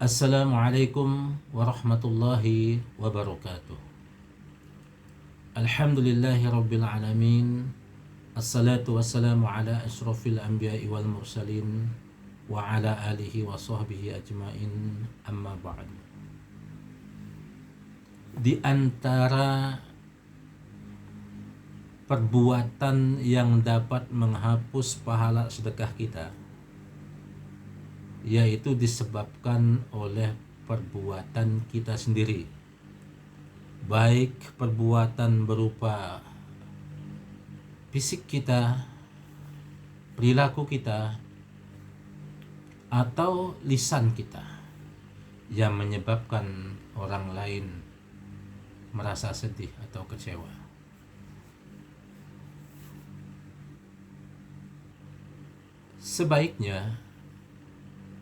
Assalamualaikum warahmatullahi wabarakatuh. Alhamdulillahi rabbil alamin. Assalatu wassalamu ala asyrafil anbiya'i wal mursalin wa ala alihi wa sahbihi ajmain, amma ba'du. Di antara perbuatan yang dapat menghapus pahala sedekah kita, yaitu disebabkan oleh perbuatan kita sendiri, baik perbuatan berupa fisik kita, perilaku kita, atau lisan kita yang menyebabkan orang lain merasa sedih atau kecewa. Sebaiknya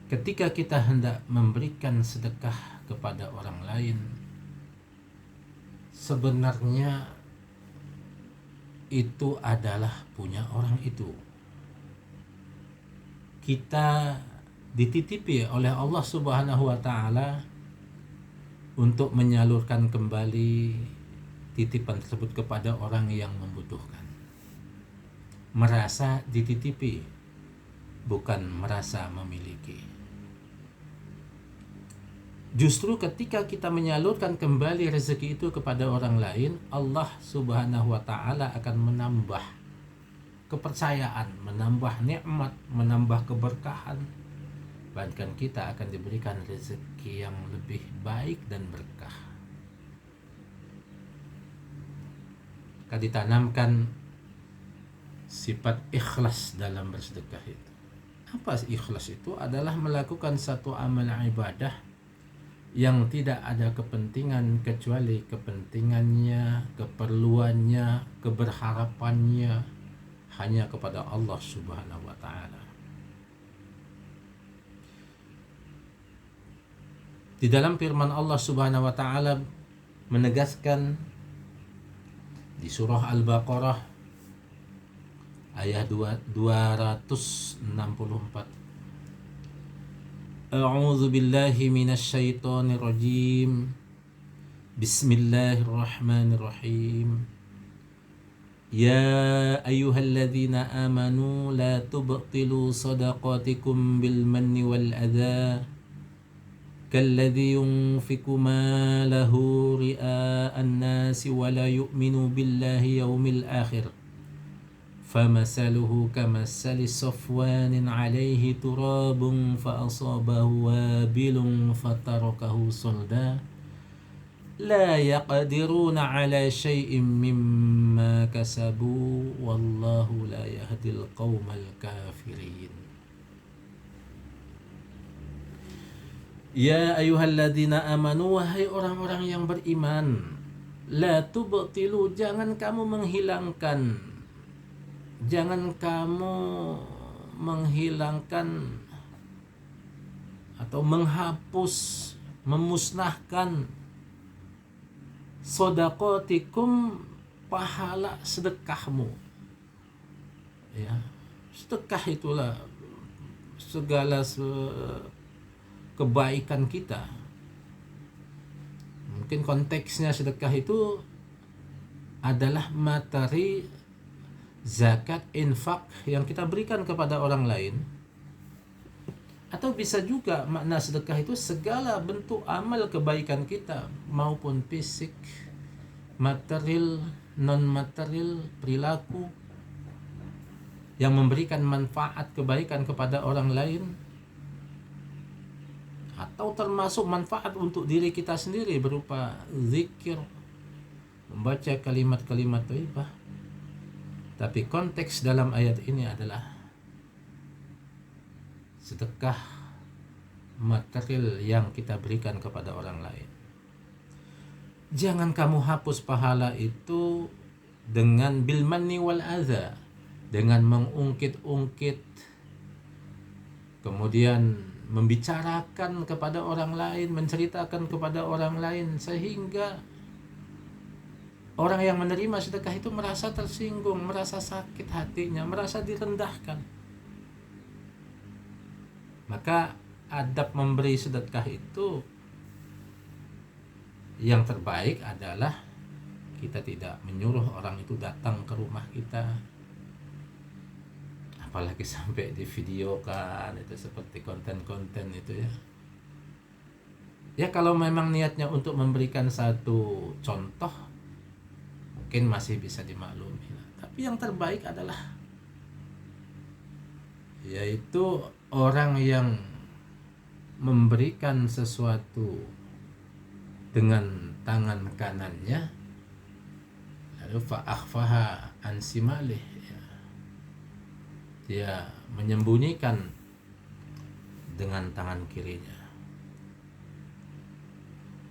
ketika kita hendak memberikan sedekah kepada orang lain, sebenarnya itu adalah punya orang itu. Kita dititipi oleh Allah Subhanahu wa Ta'ala untuk menyalurkan kembali titipan tersebut kepada orang yang membutuhkan. Merasa dititipi, bukan merasa memiliki. Justru ketika kita menyalurkan kembali rezeki itu kepada orang lain, Allah Subhanahu wa Ta'ala akan menambah kepercayaan, menambah nikmat, menambah keberkahan. Bahkan kita akan diberikan rezeki yang lebih baik dan berkah. Akan ditanamkan sifat ikhlas dalam bersedekah itu. Apa ikhlas itu? Adalah melakukan satu amal ibadah yang tidak ada kepentingan kecuali kepentingannya, keperluannya, keberharapannya hanya kepada Allah Subhanahu wa Ta'ala. Di dalam firman Allah Subhanahu wa Ta'ala menegaskan di surah Al-Baqarah ayat 264. A'udzu billahi minasy syaithanir rajim. Bismillahirrahmanirrahim. Ya ayyuhalladzina amanu la tubtilu sadaqatikum bil manni wal adha kalladzi yunfiqu malahu ria'an nasi wa la yu'minu billahi yawmil akhir. فَمَثَلُهُ كَمَثَلِ صَفْوَانٍ عَلَيْهِ تُرَابٌ فَأَصَابَهُ وَابِلٌ فَتَرَكَهُ صَلْدًا لَا يَقْدِرُونَ عَلَى شَيْءٍ مِّمَّا كَسَبُوا وَاللَّهُ لَا يَهْدِي الْقَوْمَ الْكَافِرِينَ. Ya ayyuhalladzina amanu, wahai orang-orang yang beriman, la tubtilu, jangan kamu menghilangkan, jangan kamu menghilangkan atau menghapus, memusnahkan sodakotikum, pahala sedekahmu. Ya, sedekah itulah segala kebaikan kita. Mungkin konteksnya sedekah itu adalah materi zakat, infak yang kita berikan kepada orang lain. Atau bisa juga makna sedekah itu segala bentuk amal kebaikan kita, maupun fisik, material, non-material, perilaku yang memberikan manfaat kebaikan kepada orang lain, atau termasuk manfaat untuk diri kita sendiri berupa zikir, membaca kalimat-kalimat thayyibah. Tapi konteks dalam ayat ini adalah sedekah material yang kita berikan kepada orang lain. Jangan kamu hapus pahala itu dengan bil manni wal adha, dengan mengungkit-ungkit, kemudian membicarakan kepada orang lain, menceritakan kepada orang lain, sehingga orang yang menerima sedekah itu merasa tersinggung, merasa sakit hatinya, merasa direndahkan. Maka adab memberi sedekah itu yang terbaik adalah kita tidak menyuruh orang itu datang ke rumah kita, apalagi sampai di videokan, itu seperti konten-konten itu ya. Ya kalau memang niatnya untuk memberikan satu contoh mungkin masih bisa dimaklumi. Tapi yang terbaik adalah yaitu orang yang memberikan sesuatu dengan tangan kanannya lalu fa'akhfaha an simalih, ya. Dia menyembunyikan dengan tangan kirinya.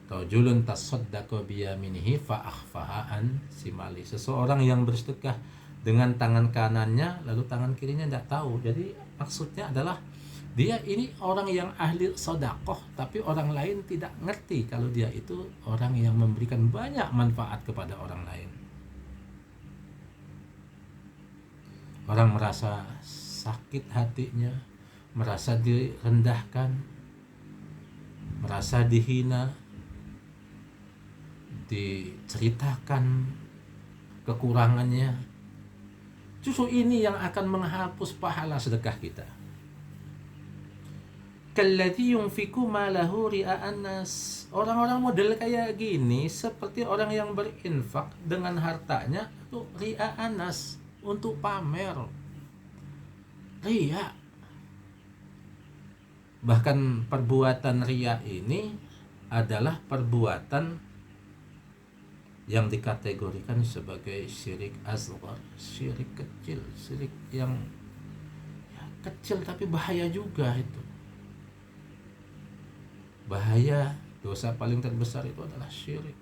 Rajulun tasaddaqa biyaminihi fa'akhfaha an simali. Seseorang yang bersedekah dengan tangan kanannya lalu tangan kirinya tidak tahu. Jadi maksudnya adalah dia ini orang yang ahli sedekah, tapi orang lain tidak ngerti kalau dia itu orang yang memberikan banyak manfaat kepada orang lain. Orang merasa sakit hatinya, merasa direndahkan, merasa dihina, diceritakan kekurangannya. Justru ini yang akan menghapus pahala sedekah kita. Kalladzi yunfiqu malahu ria'an nas. Orang-orang model kayak gini seperti orang yang berinfak dengan hartanya itu ria'an nas, untuk pamer. Riya. Bahkan perbuatan riya ini adalah perbuatan yang dikategorikan sebagai syirik asghar, syirik kecil, syirik yang ya, kecil tapi bahaya juga itu. Bahaya, dosa paling terbesar itu adalah syirik.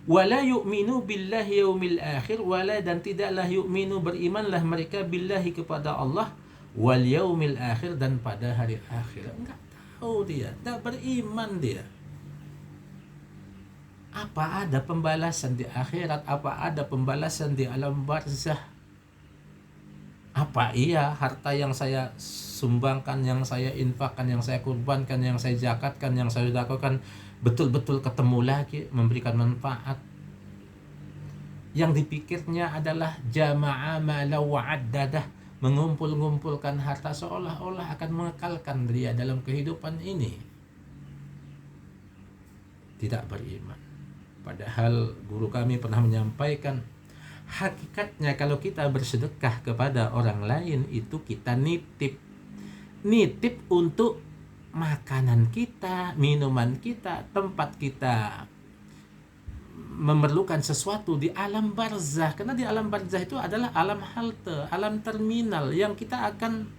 Wala yu'minu billahi yaumil akhir, wala dan tidaklah yu'minu berimanlah mereka billahi kepada Allah, wal yaumil akhir dan pada hari akhir. Enggak tahu dia, enggak beriman dia. Apa ada pembalasan di akhirat? Apa ada pembalasan di alam barzah? Apa iya harta yang saya sumbangkan, yang saya infakkan, yang saya kurbankan, yang saya zakatkan, yang saya sedekahkan betul-betul ketemu lagi memberikan manfaat? Yang dipikirnya adalah jama'a mala wa'addadah, mengumpul-ngumpulkan harta seolah-olah akan mengekalkan dia dalam kehidupan ini. Tidak beriman. Padahal guru kami pernah menyampaikan, hakikatnya kalau kita bersedekah kepada orang lain itu kita nitip untuk makanan kita, minuman kita, tempat kita memerlukan sesuatu di alam barzah. Karena di alam barzah itu adalah alam halte, alam terminal yang kita akan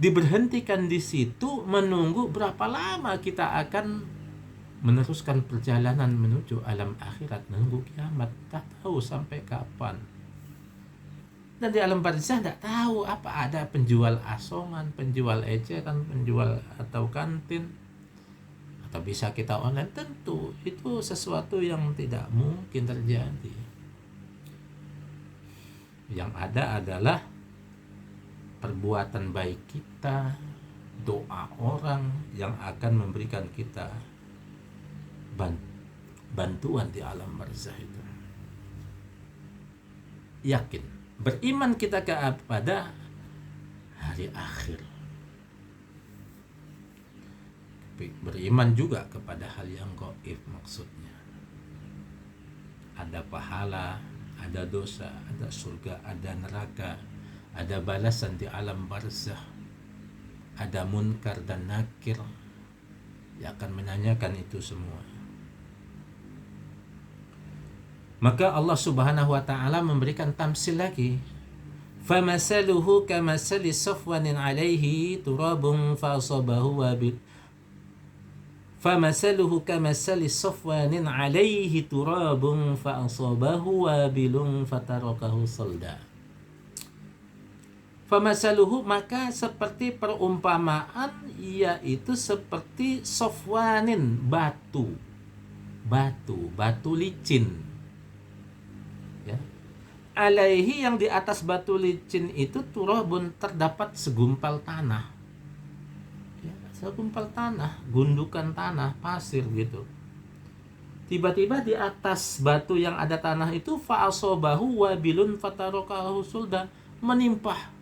diberhentikan di situ menunggu berapa lama kita akan meneruskan perjalanan menuju alam akhirat, menunggu kiamat. Tak tahu sampai kapan. Dan di alam barzah tak tahu apa ada penjual asongan, penjual eceran, penjual atau kantin, atau bisa kita online. Tentu itu sesuatu yang tidak mungkin terjadi. Yang ada adalah perbuatan baik kita, doa orang yang akan memberikan kita bantuan di alam barzah itu. Yakin, beriman kita kepada hari akhir. Beriman juga kepada hal yang gaib, maksudnya ada pahala, ada dosa, ada surga, ada neraka, ada balasan di alam barzah, ada munkar dan nakir yang akan menanyakan itu semua. Maka Allah Subhanahu wa taala memberikan tamsil lagi. Famasaluhu kamasali safwanin alaihi turabun fa'asabahu wabil. Famasaluhu kamasali safwanin alaihi turabun fa'asabahu wabilun fatarakahu salda. Famasaluhu, maka seperti perumpamaan, yaitu seperti safwanin, batu licin. Ya. alaihi, yang di atas batu licin itu, turabun, terdapat segumpal tanah. Ya, segumpal tanah, gundukan tanah, pasir gitu. Tiba-tiba di atas batu yang ada tanah itu, fa'asobahu wabilun fatarokahu sulda, menimpah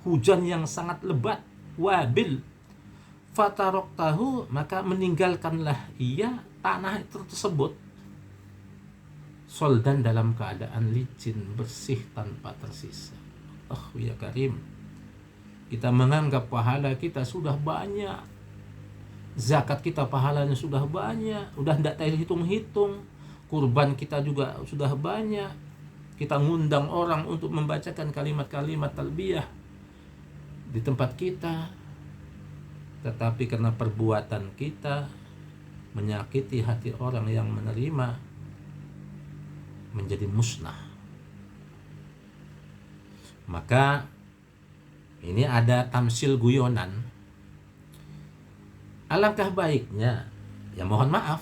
hujan yang sangat lebat, wabil, fataroktahu, maka meninggalkanlah ia tanah tersebut, soldan, dalam keadaan licin, bersih, tanpa tersisa. Oh ya Karim, kita menganggap pahala kita sudah banyak, zakat kita pahalanya sudah banyak, udah tidak terhitung-hitung, kurban kita juga sudah banyak, kita ngundang orang untuk membacakan kalimat-kalimat talbiyah di tempat kita, tetapi karena perbuatan kita menyakiti hati orang yang menerima, menjadi musnah. Maka ini ada tamsil guyonan. Alangkah baiknya, ya mohon maaf,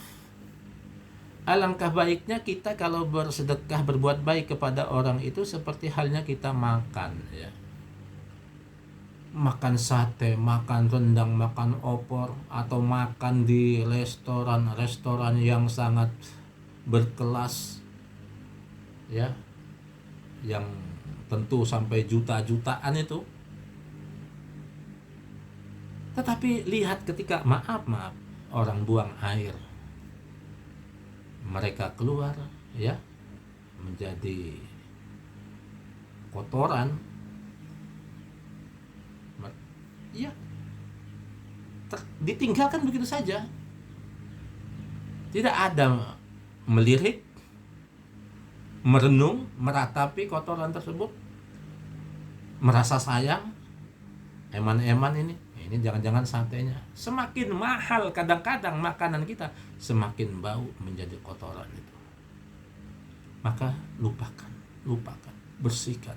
alangkah baiknya kita kalau bersedekah, berbuat baik kepada orang itu seperti halnya kita makan, ya. Makan sate, makan rendang, makan opor, atau makan di restoran yang sangat berkelas, ya, yang tentu sampai juta-jutaan itu. Tetapi lihat ketika maaf orang buang air, mereka keluar, ya, menjadi kotoran, ya, ditinggalkan begitu saja, tidak ada melirik, merenung, meratapi kotoran tersebut, merasa sayang, eman-eman ini jangan-jangan satenya. Semakin mahal kadang-kadang makanan kita, semakin bau, menjadi kotoran itu. Maka lupakan, bersihkan.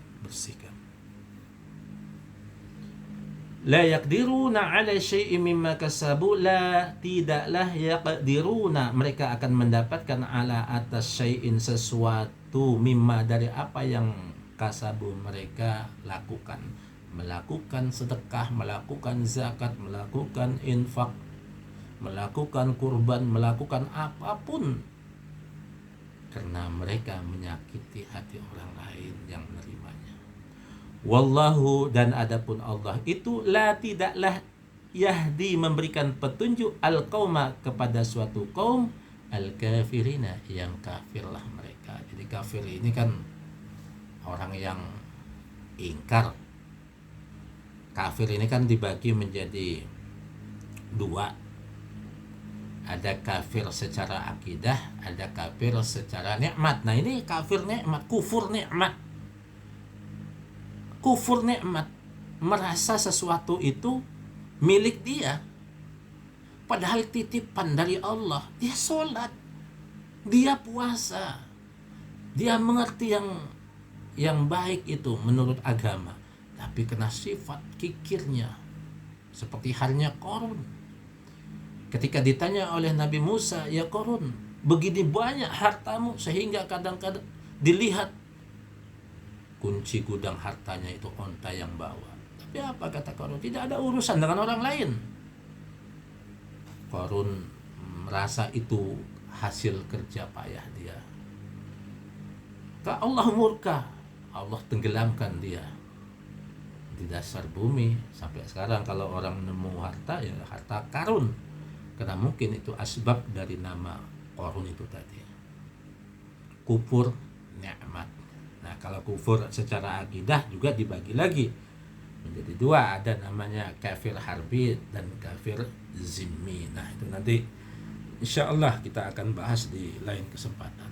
La yaqdiruna ala syai'in mimma kasabu, la, tidaklah, yaqdiruna, mereka akan mendapatkan, ala, atas, syai'in, sesuatu, mimma, dari apa yang kasabu, mereka lakukan, melakukan sedekah, melakukan zakat, melakukan infak, melakukan kurban, melakukan apapun, karena mereka menyakiti hati orang lain yang menerimanya. Wallahu, dan adapun Allah itu, la, tidaklah, yahdi, memberikan petunjuk, al-qauma, kepada suatu kaum, al-kafirina, yang kafirlah mereka. Jadi kafir ini kan orang yang ingkar. Kafir ini kan dibagi menjadi dua. Ada kafir secara akidah, ada kafir secara nikmat. Nah ini kafir nikmat, kufur nikmat. Kufur nikmat, merasa sesuatu itu milik dia, padahal titipan dari Allah. Dia sholat, dia puasa, dia mengerti yang baik itu menurut agama, tapi kena sifat kikirnya, seperti halnya Qarun. Ketika ditanya oleh Nabi Musa, ya Qarun, begini banyak hartamu sehingga kadang-kadang dilihat kunci gudang hartanya itu onta yang bawa. Tapi apa kata Qarun? Tidak ada urusan dengan orang lain. Qarun merasa itu hasil kerja payah dia. Allah murka, Allah tenggelamkan dia di dasar bumi. Sampai sekarang kalau orang nemu harta, ya harta Qarun, karena mungkin itu asbab dari nama Qarun itu tadi. Kufur nikmat. Nah kalau kufur secara akidah juga dibagi lagi menjadi dua, ada namanya kafir harbi dan kafir zimmi. Nah itu nanti insya Allah kita akan bahas di lain kesempatan.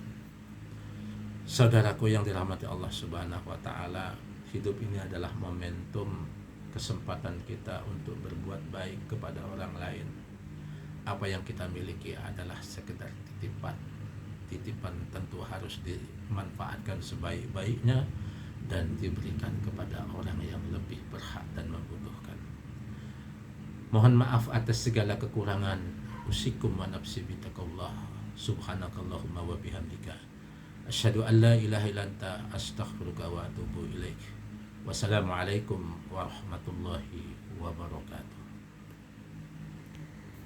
Saudaraku yang dirahmati Allah Subhanahu wa Ta'ala, hidup ini adalah momentum, kesempatan kita untuk berbuat baik kepada orang lain. Apa yang kita miliki adalah sekedar titipan. Titipan tentu harus dimanfaatkan sebaik-baiknya dan diberikan kepada orang yang lebih berhak dan membutuhkan. Mohon maaf atas segala kekurangan. Usikum wa nafsi bitaqullah. Subhanakallahumma wa bihamdika Asyhadu an la ilaha illa anta astaghfiruka wa atubu ilaik. Wassalamualaikum warahmatullahi wabarakatuh.